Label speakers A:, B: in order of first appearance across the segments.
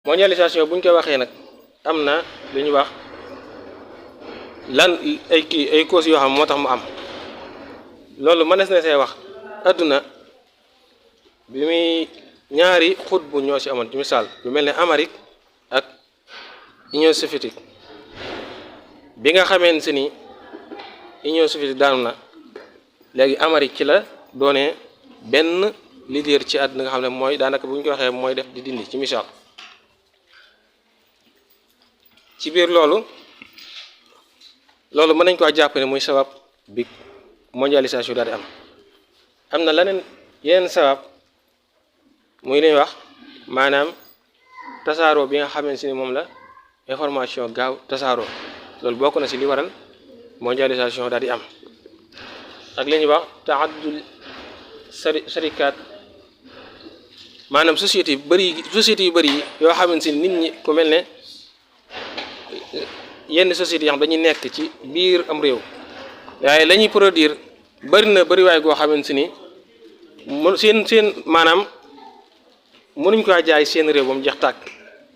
A: mondialisation buñ ko waxee nag am na lu ñuy wax lan ay causes yoo xam moo tax mu am loolu mënees na see wax adduna bi muy ñaari xutbu ñoo ci amoon ci misaal lu mel ne Amérique ak Union soviétique bi nga xamee si ni Union soviétique daanu na léegi Amérique ci la doonee benn leader ci àdduna nga xam ne mooy daanaka bu ñu ko waxee mooy def di dindi ci misaal ci biir loolu mën nañ koo jàpp ne muy sabab bi mondialisation daal di am na yeneen sabab muy li ñuy wax maanaam tasaaroo bi nga xamante ni moom la information gaaw tasaaroo loolu bokk na ci li waral mondialisation daal di am ak li ñuy wax taaddul sarikaat maanaam société yu bëri yi yoo xamante ni nit ñi ku mel ne yenn sociétés yi xam dañuy nekk ci biir am réew waaye la ñuy produire bëri waay goo xamante ni seen maanaam mënuñ ko jaay seen réew ba mu jeex tàkk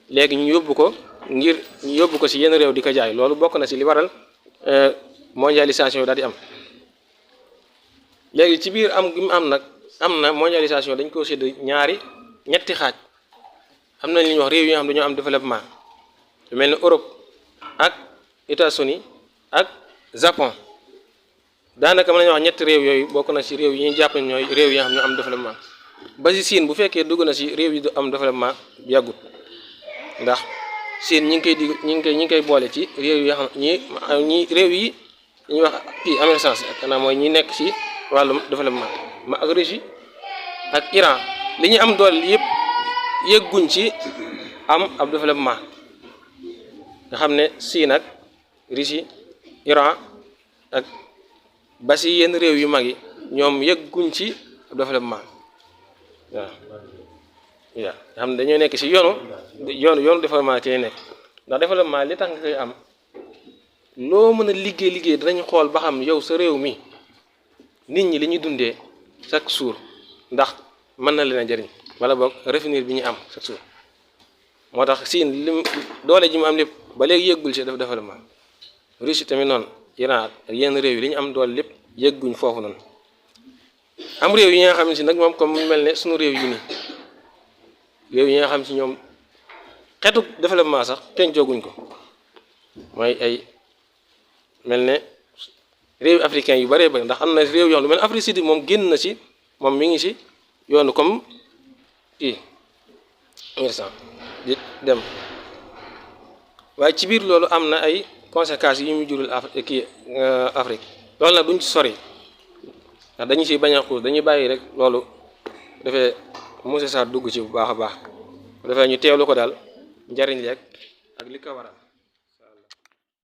A: léegi ñu yóbbu ko ci yenn réew di ko jaay loolu bokk na ci li waral mondialisation daal di am léegi ci biir am gi mu am nag am na mondialisation dañ ko sédd ñetti xaaj am na li ñuy wax réew yi nga xam dañoo am développement lu mel ne Europe ak États-Unis ak Japon daanaka mën nañu wax ñetti réew yooyu bokk na ci réew yi ñuy jàpp ñooy réew yi nga xam ñoo am développement ba ci Siin bu fekkee dugg na ci réew yi du am développement yàggut ndax Siin ñi ngi koy boole ci réew yi nga xam réew yi ñuy wax émergence xanaa mooy ñi nekk ci wàllum développement ma ak Russie ak Iran li ñu am doole yëpp yëgguñ ci am ab développement nga xam ne Siin ak Russie Iran ak ba ci yenn réew yu mag yi ñoom yëgguñ ci ab développement waaw nga xam ne dañoo nekk ci yoonu développement ci nekk ndax développement li tax nga koy am loo mën a liggéey danañ xool ba xam yow sa réew mi nit ñi li ñuy dundee chaque jour ndax mën na leen a jëriñ wala boog revenu bi ñu am chaque jour moo tax Siin doole ji mu am lépp ba léegi yëggul ci développement Russie tamit noonu Iran ak yenn réew yi li ñu am doole lépp yëgguñ foofu noonu am réew yi nga xam ne si nag moom comme mu mel ne suñu réew yi nii réew yi nga xam si ñoom xeetu développement sax teñ jooguñ ko mooy ay mel ne réew africain yu bëree bëri ndax am na réew yoo xam lu mel ne Afrique Sud moom génn na ci moom mi ngi ci yoonu comme instant di dem waaye ci biir loolu am na ay conséquences yi mu jural Afrique loolu nag duñ ci sori ndax dañu ci bañ a xuus dañuy bàyyi rek loolu dafee Moussa Sarr dugg ci bu baax a baax dafay ñu teewlu ko daal njariñ leeg ak li ko waral